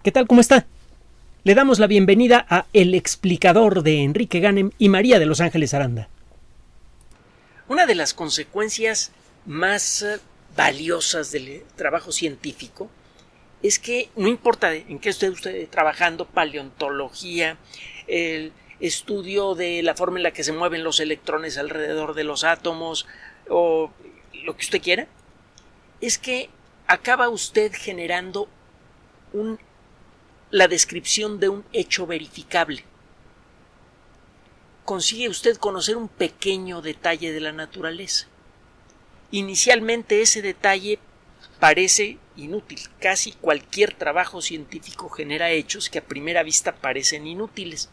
¿Qué tal? ¿Cómo está? Le damos la bienvenida a El Explicador de Enrique Ganem y María de Los Ángeles Aranda. Una de las consecuencias más valiosas del trabajo científico es que no importa en qué esté usted trabajando, paleontología, el estudio de la forma en la que se mueven los electrones alrededor de los átomos o lo que usted quiera, es que acaba usted generando la descripción de un hecho verificable. Consigue usted conocer un pequeño detalle de la naturaleza. Inicialmente ese detalle parece inútil. Casi cualquier trabajo científico genera hechos que a primera vista parecen inútiles.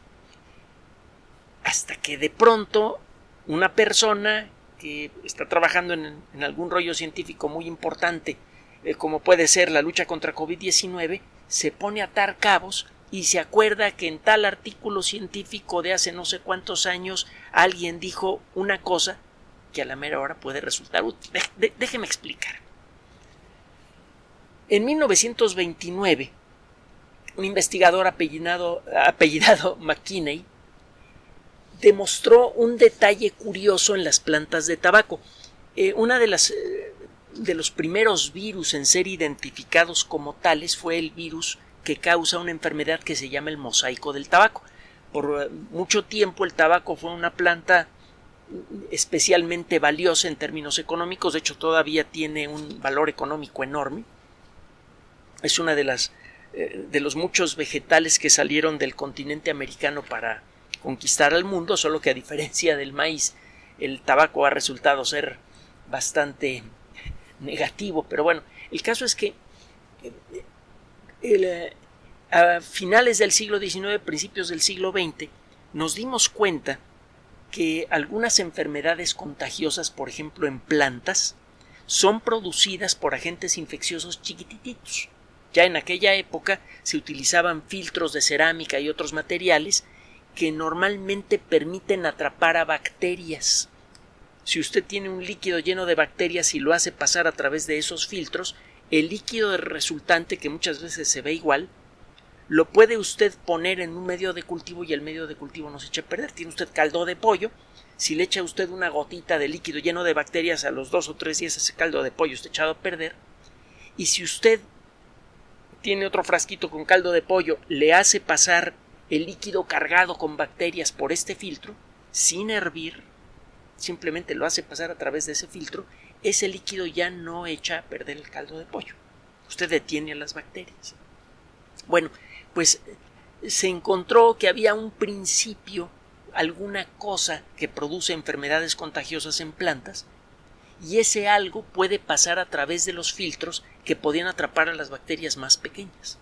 Hasta que de pronto una persona que está trabajando en algún rollo científico muy importante, como puede ser la lucha contra COVID-19, se pone a atar cabos y se acuerda que en tal artículo científico de hace no sé cuántos años alguien dijo una cosa que a la mera hora puede resultar útil. Déjeme explicar. En 1929, un investigador apellidado McKinney demostró un detalle curioso en las plantas de tabaco. Una de los primeros virus en ser identificados como tales fue el virus que causa una enfermedad que se llama el mosaico del tabaco. Por mucho tiempo el tabaco fue una planta especialmente valiosa en términos económicos. De hecho, todavía tiene un valor económico enorme. Es una de los muchos vegetales que salieron del continente americano para conquistar al mundo, solo que a diferencia del maíz, el tabaco ha resultado ser bastante negativo. Pero bueno, el caso es que a finales del siglo XIX, principios del siglo XX, nos dimos cuenta que algunas enfermedades contagiosas, por ejemplo en plantas, son producidas por agentes infecciosos chiquititos. Ya en aquella época se utilizaban filtros de cerámica y otros materiales que normalmente permiten atrapar a bacterias. Si usted tiene un líquido lleno de bacterias y lo hace pasar a través de esos filtros, el líquido resultante, que muchas veces se ve igual, lo puede usted poner en un medio de cultivo y el medio de cultivo no se echa a perder. Tiene usted caldo de pollo, si le echa usted una gotita de líquido lleno de bacterias, a los 2 o 3 días ese caldo de pollo está echado a perder. Y si usted tiene otro frasquito con caldo de pollo, le hace pasar el líquido cargado con bacterias por este filtro, sin hervir, simplemente lo hace pasar a través de ese filtro, ese líquido ya no echa a perder el caldo de pollo. Usted detiene a las bacterias. Bueno, pues se encontró que había un principio, alguna cosa que produce enfermedades contagiosas en plantas, y ese algo puede pasar a través de los filtros que podían atrapar a las bacterias más pequeñas.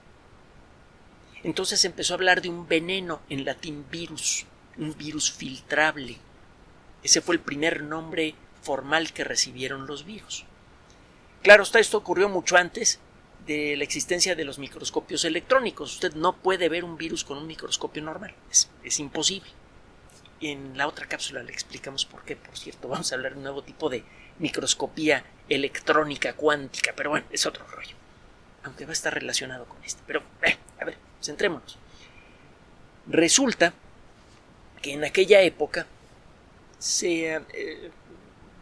Entonces empezó a hablar de un veneno, en latín virus, un virus filtrable. Ese fue el primer nombre formal que recibieron los virus. Claro, esto ocurrió mucho antes de la existencia de los microscopios electrónicos. Usted no puede ver un virus con un microscopio normal, es imposible. En la otra cápsula le explicamos por qué. Por cierto, vamos a hablar de un nuevo tipo de microscopía electrónica cuántica, pero bueno, es otro rollo, aunque va a estar relacionado con este. Pero, a ver, centrémonos. Resulta que en aquella época,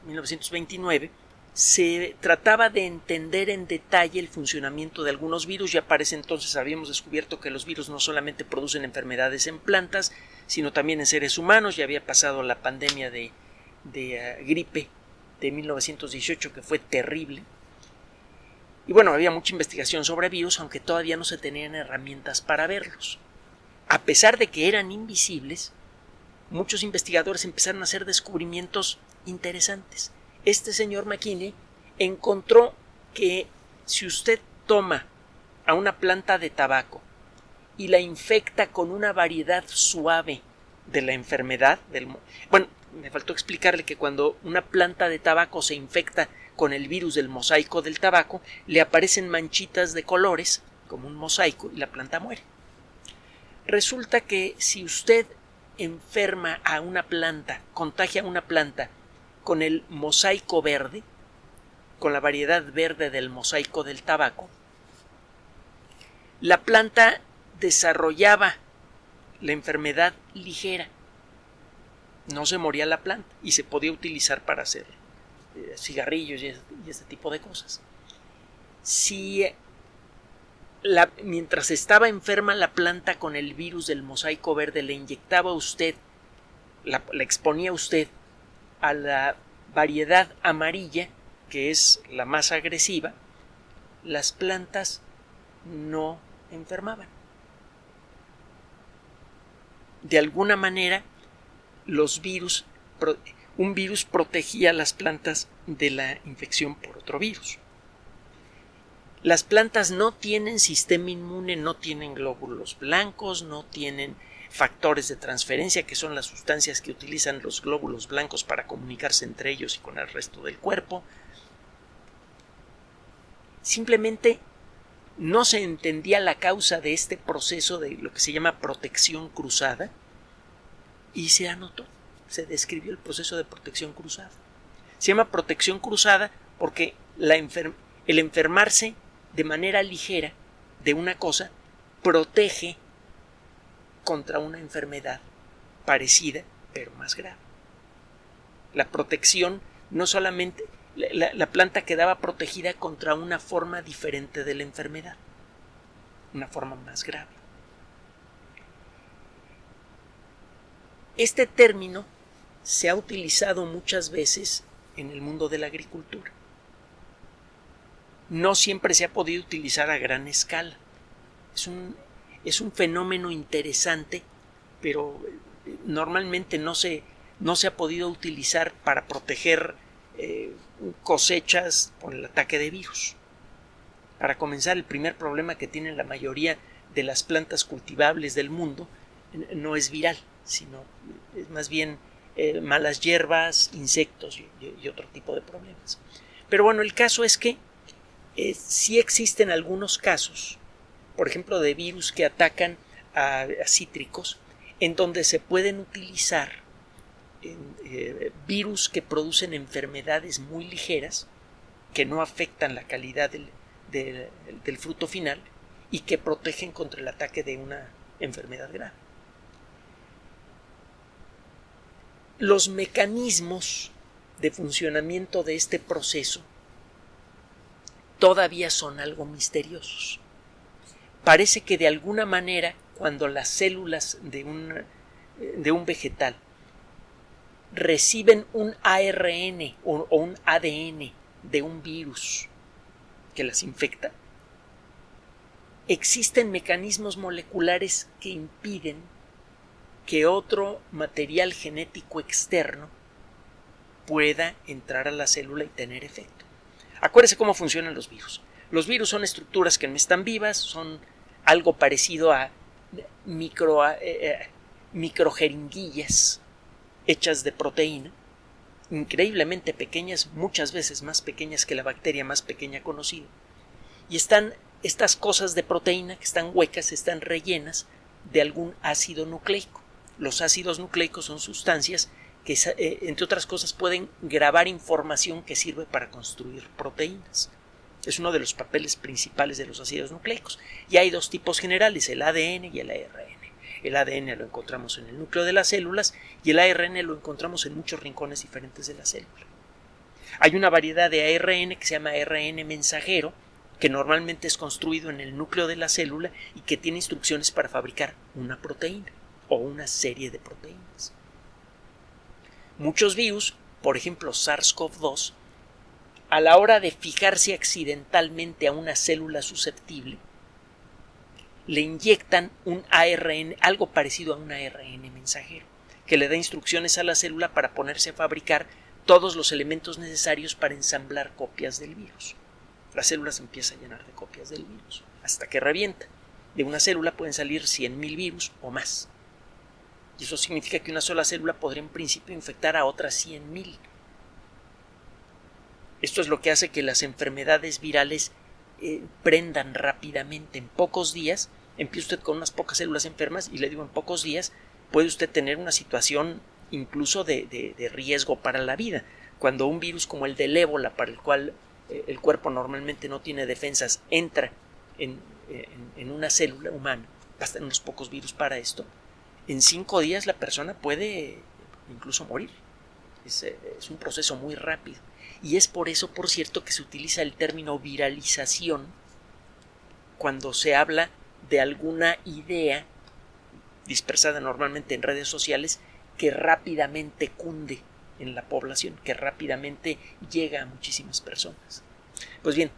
1929, se trataba de entender en detalle el funcionamiento de algunos virus. Ya para ese entonces habíamos descubierto que los virus no solamente producen enfermedades en plantas, sino también en seres humanos. Ya había pasado la pandemia de gripe de 1918, que fue terrible. Y bueno, había mucha investigación sobre virus, aunque todavía no se tenían herramientas para verlos. A pesar de que eran invisibles, muchos investigadores empezaron a hacer descubrimientos interesantes. Este señor McKinney encontró que si usted toma a una planta de tabaco y la infecta con una variedad suave de la enfermedad, bueno, me faltó explicarle que cuando una planta de tabaco se infecta con el virus del mosaico del tabaco, le aparecen manchitas de colores, como un mosaico, y la planta muere. Resulta que si usted enferma a una planta, contagia a una planta con el mosaico verde, con la variedad verde del mosaico del tabaco, la planta desarrollaba la enfermedad ligera. No se moría la planta y se podía utilizar para hacer cigarrillos y este tipo de cosas. Si mientras estaba enferma la planta con el virus del mosaico verde, le inyectaba a usted, la exponía usted a la variedad amarilla, que es la más agresiva, las plantas no enfermaban. De alguna manera, un virus protegía a las plantas de la infección por otro virus. Las plantas no tienen sistema inmune, no tienen glóbulos blancos, no tienen factores de transferencia, que son las sustancias que utilizan los glóbulos blancos para comunicarse entre ellos y con el resto del cuerpo. Simplemente no se entendía la causa de este proceso de lo que se llama protección cruzada y se anotó, se describió el proceso de protección cruzada. Se llama protección cruzada porque el enfermarse de manera ligera de una cosa protege contra una enfermedad parecida pero más grave. La protección no solamente la planta quedaba protegida contra una forma diferente de la enfermedad, una forma más grave. Este término se ha utilizado muchas veces en el mundo de la agricultura. No siempre se ha podido utilizar a gran escala. Es un fenómeno interesante, pero normalmente no se ha podido utilizar para proteger cosechas por el ataque de virus. Para comenzar, el primer problema que tienen la mayoría de las plantas cultivables del mundo no es viral, sino es más bien malas hierbas, insectos y otro tipo de problemas. Pero bueno, el caso es que sí existen algunos casos, por ejemplo, de virus que atacan a cítricos, en donde se pueden utilizar virus que producen enfermedades muy ligeras, que no afectan la calidad del fruto final y que protegen contra el ataque de una enfermedad grave. Los mecanismos de funcionamiento de este proceso todavía son algo misteriosos. Parece que de alguna manera, cuando las células de un vegetal reciben un ARN o un ADN de un virus que las infecta, existen mecanismos moleculares que impiden que otro material genético externo pueda entrar a la célula y tener efecto. Acuérdese cómo funcionan los virus. Los virus son estructuras que no están vivas, son algo parecido a microjeringuillas hechas de proteína, increíblemente pequeñas, muchas veces más pequeñas que la bacteria más pequeña conocida. Y están estas cosas de proteína que están huecas, están rellenas de algún ácido nucleico. Los ácidos nucleicos son sustancias que, entre otras cosas, pueden grabar información que sirve para construir proteínas. Es uno de los papeles principales de los ácidos nucleicos. Y hay dos tipos generales, el ADN y el ARN. El ADN lo encontramos en el núcleo de las células y el ARN lo encontramos en muchos rincones diferentes de la célula. Hay una variedad de ARN que se llama ARN mensajero, que normalmente es construido en el núcleo de la célula y que tiene instrucciones para fabricar una proteína o una serie de proteínas. Muchos virus, por ejemplo SARS-CoV-2, a la hora de fijarse accidentalmente a una célula susceptible, le inyectan un ARN, algo parecido a un ARN mensajero, que le da instrucciones a la célula para ponerse a fabricar todos los elementos necesarios para ensamblar copias del virus. La célula se empieza a llenar de copias del virus, hasta que revienta. De una célula pueden salir 100.000 virus o más. Y eso significa que una sola célula podría en principio infectar a otras 100.000. Esto es lo que hace que las enfermedades virales prendan rápidamente. En pocos días, empieza usted con unas pocas células enfermas y le digo en pocos días puede usted tener una situación incluso de riesgo para la vida. Cuando un virus como el del ébola, para el cual el cuerpo normalmente no tiene defensas, entra en en una célula humana, bastan unos pocos virus para esto, en 5 días la persona puede incluso morir. Es un proceso muy rápido. Y es por eso, por cierto, que se utiliza el término viralización cuando se habla de alguna idea dispersada normalmente en redes sociales que rápidamente cunde en la población, que rápidamente llega a muchísimas personas. Pues bien,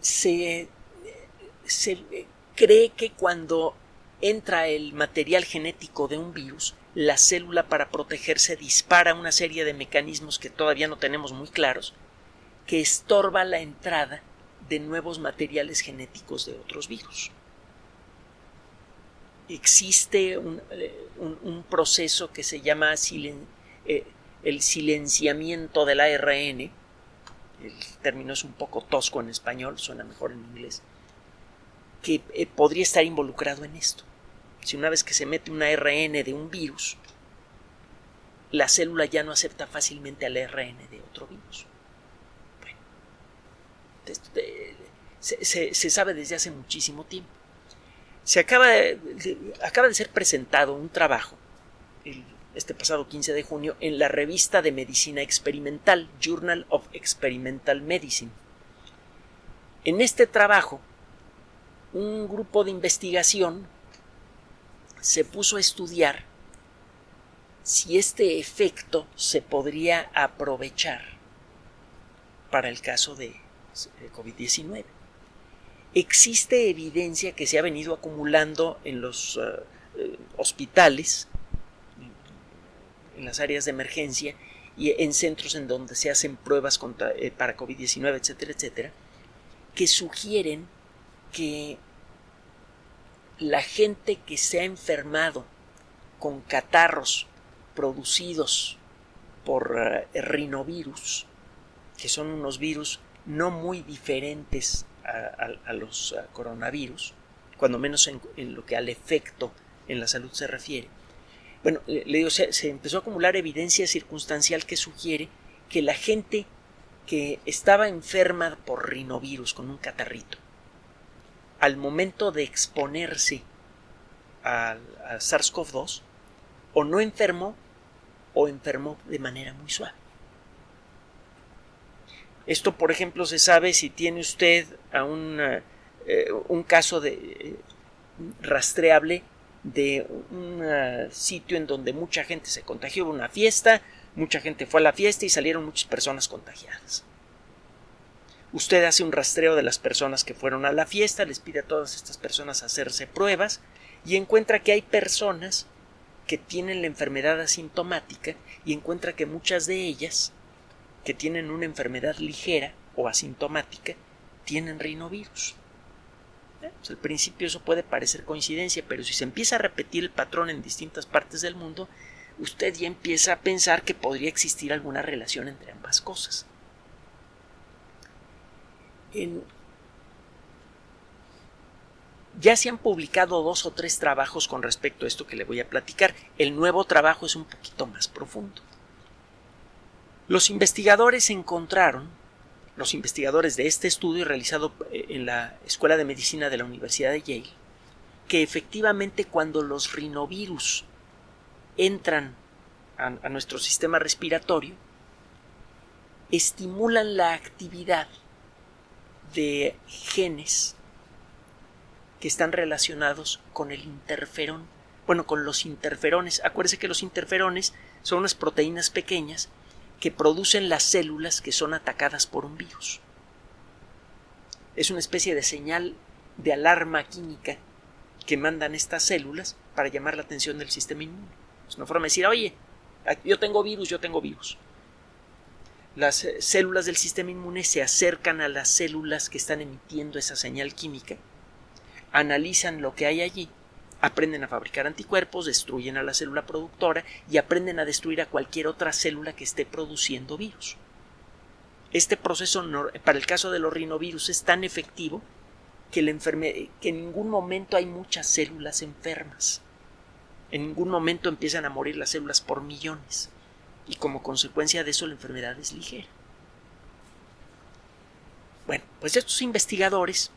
se cree que cuando entra el material genético de un virus, la célula, para protegerse, dispara una serie de mecanismos que todavía no tenemos muy claros, que estorba la entrada de nuevos materiales genéticos de otros virus. Existe un proceso que se llama el silenciamiento del ARN. El término es un poco tosco en español, suena mejor en inglés, que podría estar involucrado en esto. Si una vez que se mete un ARN de un virus, la célula ya no acepta fácilmente al ARN de otro virus. Bueno, se sabe desde hace muchísimo tiempo. Acaba de ser presentado un trabajo este pasado 15 de junio en la revista de medicina experimental, Journal of Experimental Medicine. En este trabajo, un grupo de investigación se puso a estudiar si este efecto se podría aprovechar para el caso de COVID-19. Existe evidencia que se ha venido acumulando en los hospitales, en las áreas de emergencia y en centros en donde se hacen pruebas para COVID-19, etcétera, etcétera, que sugieren que la gente que se ha enfermado con catarros producidos por rinovirus, que son unos virus no muy diferentes a los coronavirus, cuando menos en lo que al efecto en la salud se refiere. Bueno, le digo, se empezó a acumular evidencia circunstancial que sugiere que la gente que estaba enferma por rinovirus con un catarrito, al momento de exponerse a SARS-CoV-2, o no enfermó o enfermó de manera muy suave. Esto, por ejemplo, se sabe si tiene usted a un caso rastreable de un sitio en donde mucha gente se contagió, una fiesta, mucha gente fue a la fiesta y salieron muchas personas contagiadas. Usted hace un rastreo de las personas que fueron a la fiesta, les pide a todas estas personas hacerse pruebas y encuentra que hay personas que tienen la enfermedad asintomática y encuentra que muchas de ellas que tienen una enfermedad ligera o asintomática tienen rinovirus. Pues al principio eso puede parecer coincidencia, pero si se empieza a repetir el patrón en distintas partes del mundo, usted ya empieza a pensar que podría existir alguna relación entre ambas cosas. Ya se han publicado 2 o 3 trabajos con respecto a esto que le voy a platicar. El nuevo trabajo es un poquito más profundo. Los investigadores de este estudio realizado en la Escuela de Medicina de la Universidad de Yale, que efectivamente cuando los rinovirus entran a nuestro sistema respiratorio, estimulan la actividad de genes que están relacionados con el interferón. Bueno, con los interferones. Acuérdese que los interferones son unas proteínas pequeñas que producen las células que son atacadas por un virus. Es una especie de señal de alarma química que mandan estas células para llamar la atención del sistema inmune. Es una forma de decir, oye, yo tengo virus. Las células del sistema inmune se acercan a las células que están emitiendo esa señal química, analizan lo que hay allí, aprenden a fabricar anticuerpos, destruyen a la célula productora y aprenden a destruir a cualquier otra célula que esté produciendo virus. Este proceso, para el caso de los rinovirus, es tan efectivo que en ningún momento hay muchas células enfermas. En ningún momento empiezan a morir las células por millones. Y como consecuencia de eso la enfermedad es ligera. Bueno, pues estos investigadores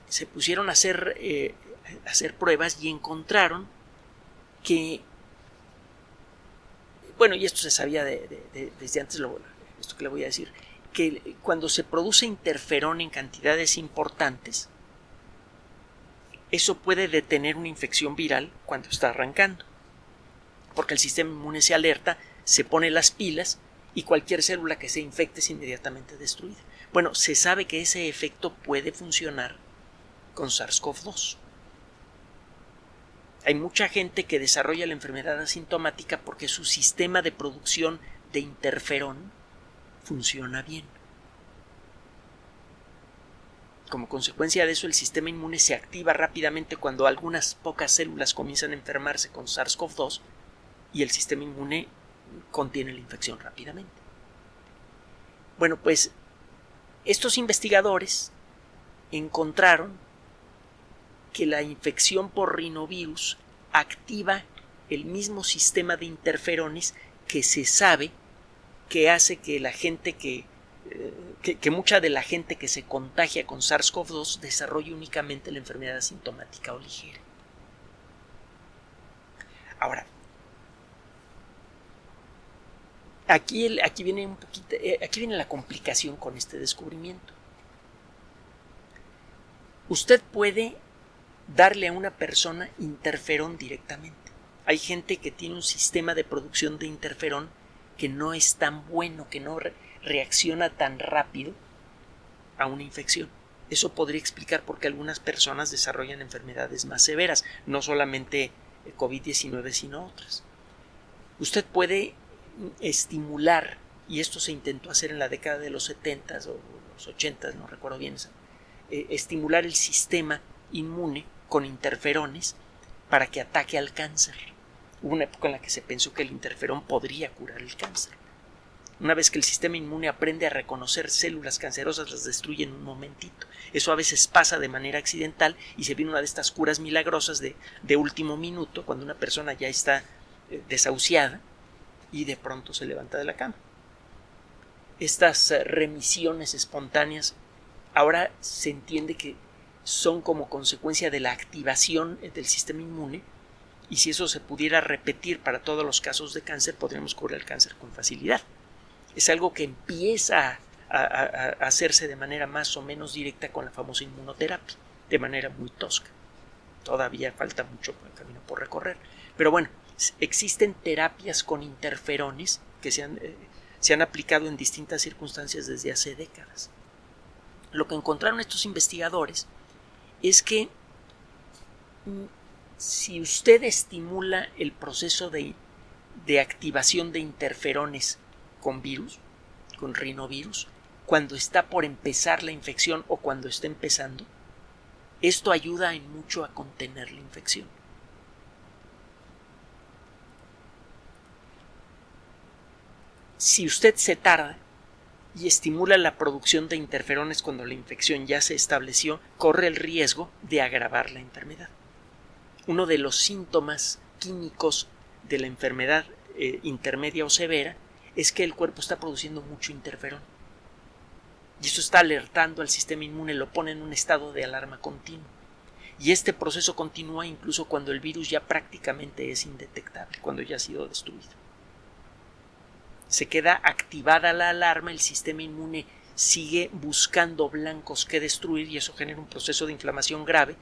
se pusieron a hacer pruebas y encontraron que, bueno, y esto se sabía desde antes, esto que le voy a decir, que cuando se produce interferón en cantidades importantes, eso puede detener una infección viral cuando está arrancando, porque el sistema inmune se alerta, se pone las pilas y cualquier célula que se infecte es inmediatamente destruida. Bueno, se sabe que ese efecto puede funcionar con SARS-CoV-2. Hay mucha gente que desarrolla la enfermedad asintomática porque su sistema de producción de interferón funciona bien. Como consecuencia de eso, el sistema inmune se activa rápidamente cuando algunas pocas células comienzan a enfermarse con SARS-CoV-2 y el sistema inmune contiene la infección rápidamente. Bueno, pues estos investigadores encontraron que la infección por rinovirus activa el mismo sistema de interferones que se sabe que hace que la gente que mucha de la gente que se contagia con SARS-CoV-2 desarrolle únicamente la enfermedad asintomática o ligera. Ahora, aquí viene la complicación con este descubrimiento. Usted puede darle a una persona interferón directamente. Hay gente que tiene un sistema de producción de interferón que no es tan bueno, que no reacciona tan rápido a una infección. Eso podría explicar por qué algunas personas desarrollan enfermedades más severas, no solamente COVID-19, sino otras. Usted puede estimular, y esto se intentó hacer en la década de los 70 o los 80, no recuerdo bien, estimular el sistema inmune con interferones para que ataque al cáncer. Hubo una época en la que se pensó que el interferón podría curar el cáncer. Una vez que el sistema inmune aprende a reconocer células cancerosas, las destruye en un momentito. Eso a veces pasa de manera accidental y se viene una de estas curas milagrosas de último minuto, cuando una persona ya está desahuciada y de pronto se levanta de la cama. Estas remisiones espontáneas ahora se entiende que son como consecuencia de la activación del sistema inmune, y si eso se pudiera repetir para todos los casos de cáncer, podríamos curar el cáncer con facilidad. Es algo que empieza a hacerse de manera más o menos directa con la famosa inmunoterapia, de manera muy tosca. Todavía falta mucho camino por recorrer. Pero bueno, existen terapias con interferones que se han aplicado en distintas circunstancias desde hace décadas. Lo que encontraron estos investigadores es que si usted estimula el proceso de activación de interferones con virus, con rinovirus, cuando está por empezar la infección o cuando está empezando, esto ayuda en mucho a contener la infección. Si usted se tarda y estimula la producción de interferones cuando la infección ya se estableció, corre el riesgo de agravar la enfermedad. Uno de los síntomas químicos de la enfermedad intermedia o severa es que el cuerpo está produciendo mucho interferón. Y eso está alertando al sistema inmune, lo pone en un estado de alarma continuo. Y este proceso continúa incluso cuando el virus ya prácticamente es indetectable, cuando ya ha sido destruido. Se queda activada la alarma, el sistema inmune sigue buscando blancos que destruir y eso genera un proceso de inflamación grave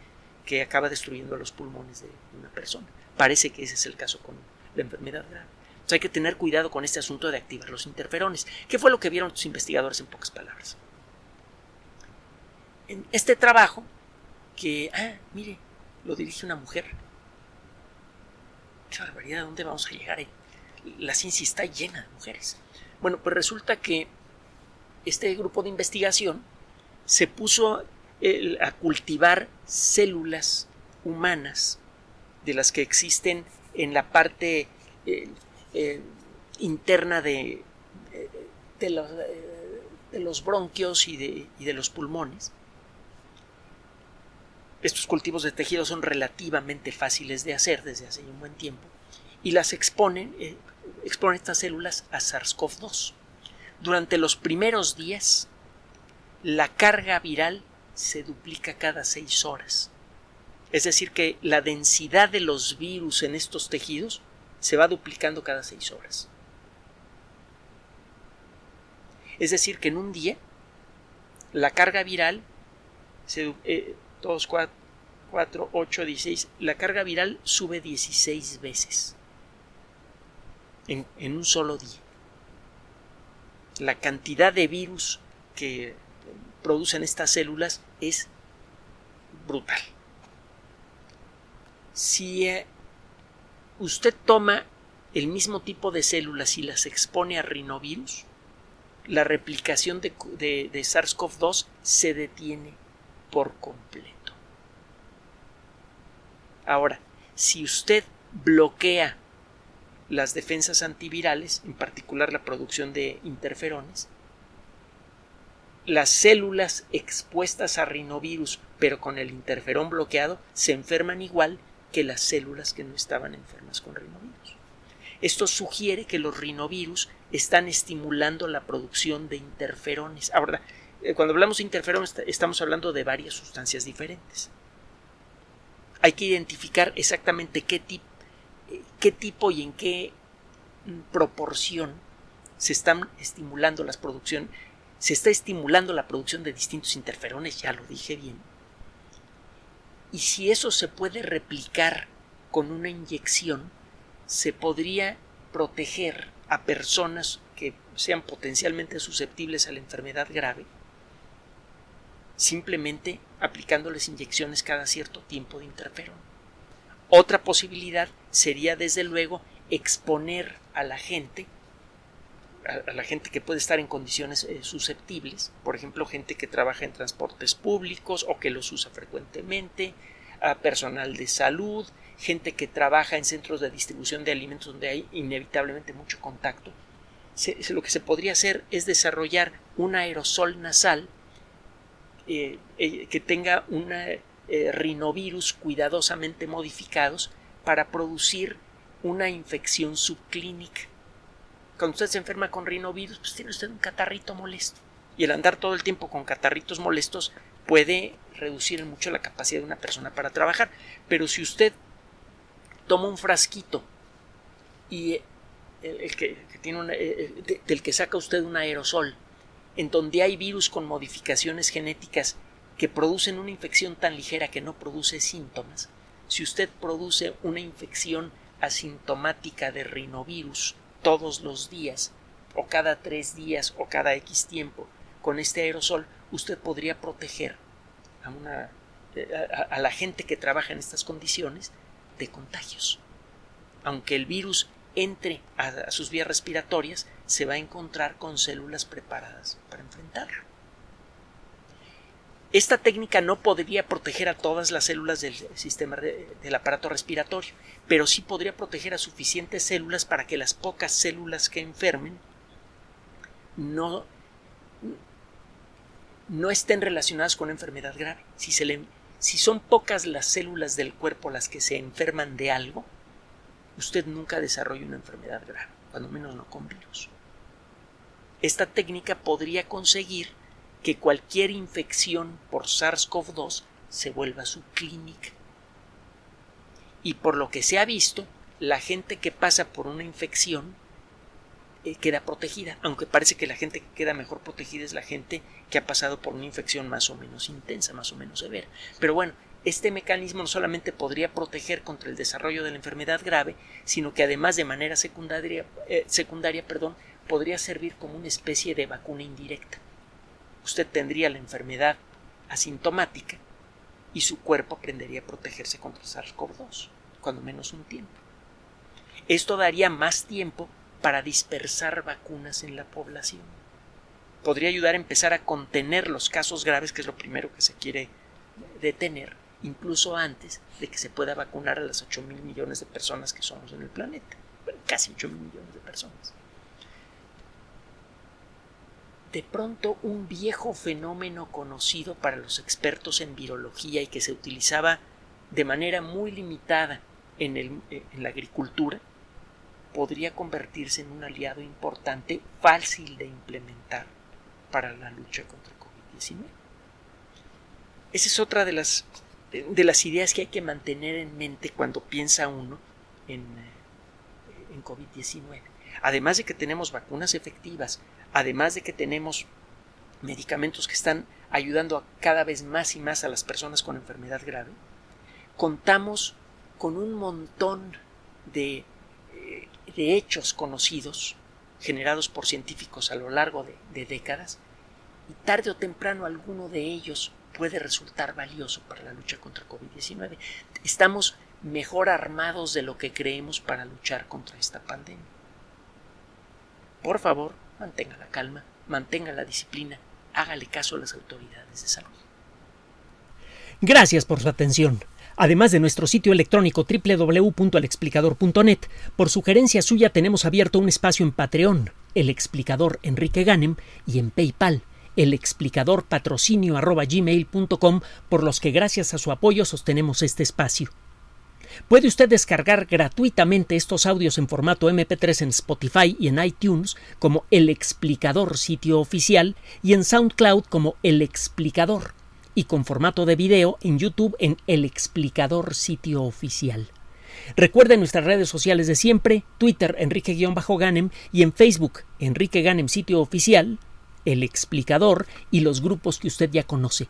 que acaba destruyendo los pulmones de una persona. Parece que ese es el caso con la enfermedad grave. Entonces hay que tener cuidado con este asunto de activar los interferones. ¿Qué fue lo que vieron los investigadores en pocas palabras? En este trabajo, que, mire, lo dirige una mujer. ¡Qué barbaridad! ¿A dónde vamos a llegar? La ciencia está llena de mujeres. Bueno, pues resulta que este grupo de investigación se puso a cultivar células humanas de las que existen en la parte interna de los bronquios y de los pulmones. Estos cultivos de tejido son relativamente fáciles de hacer desde hace un buen tiempo y las exponen estas células a SARS-CoV-2. Durante los primeros días la carga viral se duplica cada 6 horas. Es decir, que la densidad de los virus en estos tejidos se va duplicando cada 6 horas. Es decir, que en un día la carga viral, 2, 4, 8, 16, la carga viral sube 16 veces en un solo día. La cantidad de virus que producen estas células es brutal. Si usted toma el mismo tipo de células y las expone a rinovirus, la replicación de SARS-CoV-2 se detiene por completo. Ahora, si usted bloquea las defensas antivirales, en particular la producción de interferones, las células expuestas a rinovirus, pero con el interferón bloqueado, se enferman igual que las células que no estaban enfermas con rinovirus. Esto sugiere que los rinovirus están estimulando la producción de interferones. Ahora, cuando hablamos de interferones, estamos hablando de varias sustancias diferentes. Hay que identificar exactamente qué tipo y en qué proporción se están estimulando las producciones. Se está estimulando la producción de distintos interferones, ya lo dije bien. Y si eso se puede replicar con una inyección, se podría proteger a personas que sean potencialmente susceptibles a la enfermedad grave, simplemente aplicándoles inyecciones cada cierto tiempo de interferón. Otra posibilidad sería, desde luego, exponer a la gente que puede estar en condiciones susceptibles, por ejemplo, gente que trabaja en transportes públicos o que los usa frecuentemente, a personal de salud, gente que trabaja en centros de distribución de alimentos donde hay inevitablemente mucho contacto. Lo que se podría hacer es desarrollar un aerosol nasal que tenga rinovirus cuidadosamente modificados para producir una infección subclínica. Cuando usted se enferma con rinovirus, pues tiene usted un catarrito molesto. Y el andar todo el tiempo con catarritos molestos puede reducir mucho la capacidad de una persona para trabajar. Pero si usted toma un frasquito y del que saca usted un aerosol, en donde hay virus con modificaciones genéticas que producen una infección tan ligera que no produce síntomas, si usted produce una infección asintomática de rinovirus todos los días, o cada 3 días, o cada X tiempo, con este aerosol, usted podría proteger a la gente que trabaja en estas condiciones de contagios. Aunque el virus entre a sus vías respiratorias, se va a encontrar con células preparadas para enfrentarlo. Esta técnica no podría proteger a todas las células del sistema del aparato respiratorio, pero sí podría proteger a suficientes células para que las pocas células que enfermen no estén relacionadas con una enfermedad grave. Si son pocas las células del cuerpo las que se enferman de algo, usted nunca desarrolla una enfermedad grave, cuando menos no con virus. Esta técnica podría conseguir que cualquier infección por SARS-CoV-2 se vuelva subclínica. Y por lo que se ha visto, la gente que pasa por una infección queda protegida, aunque parece que la gente que queda mejor protegida es la gente que ha pasado por una infección más o menos intensa, más o menos severa. Pero bueno, este mecanismo no solamente podría proteger contra el desarrollo de la enfermedad grave, sino que además de manera secundaria, podría servir como una especie de vacuna indirecta. Usted tendría la enfermedad asintomática y su cuerpo aprendería a protegerse contra SARS-CoV-2, cuando menos un tiempo. Esto daría más tiempo para dispersar vacunas en la población. Podría ayudar a empezar a contener los casos graves, que es lo primero que se quiere detener, incluso antes de que se pueda vacunar a las 8,000 millones de personas que somos en el planeta. Casi 8,000 millones de personas. De pronto, un viejo fenómeno conocido para los expertos en virología y que se utilizaba de manera muy limitada en la agricultura, podría convertirse en un aliado importante, fácil de implementar para la lucha contra el COVID-19. COVID-19. Esa es otra de las ideas que hay que mantener en mente cuando piensa uno en COVID-19. Además de que tenemos vacunas efectivas, además de que tenemos medicamentos que están ayudando a cada vez más y más a las personas con enfermedad grave, contamos con un montón de hechos conocidos generados por científicos a lo largo de décadas, y tarde o temprano alguno de ellos puede resultar valioso para la lucha contra COVID-19. Estamos mejor armados de lo que creemos para luchar contra esta pandemia. Por favor, mantenga la calma, mantenga la disciplina, hágale caso a las autoridades de salud. Gracias por su atención. Además de nuestro sitio electrónico www.alexplicador.net, por sugerencia suya tenemos abierto un espacio en Patreon, El Explicador Enrique Ganem, y en PayPal, elexplicadorpatrocinio@gmail.com, por los que gracias a su apoyo sostenemos este espacio. Puede usted descargar gratuitamente estos audios en formato MP3 en Spotify y en iTunes como El Explicador sitio oficial, y en SoundCloud como El Explicador, y con formato de video en YouTube en El Explicador sitio oficial. Recuerde nuestras redes sociales de siempre: Twitter Enrique-Ganem, y en Facebook Enrique Ganem sitio oficial, El Explicador y los grupos que usted ya conoce.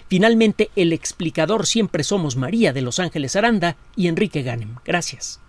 Finalmente, El Explicador siempre somos María de Los Ángeles Aranda y Enrique Ganem. Gracias.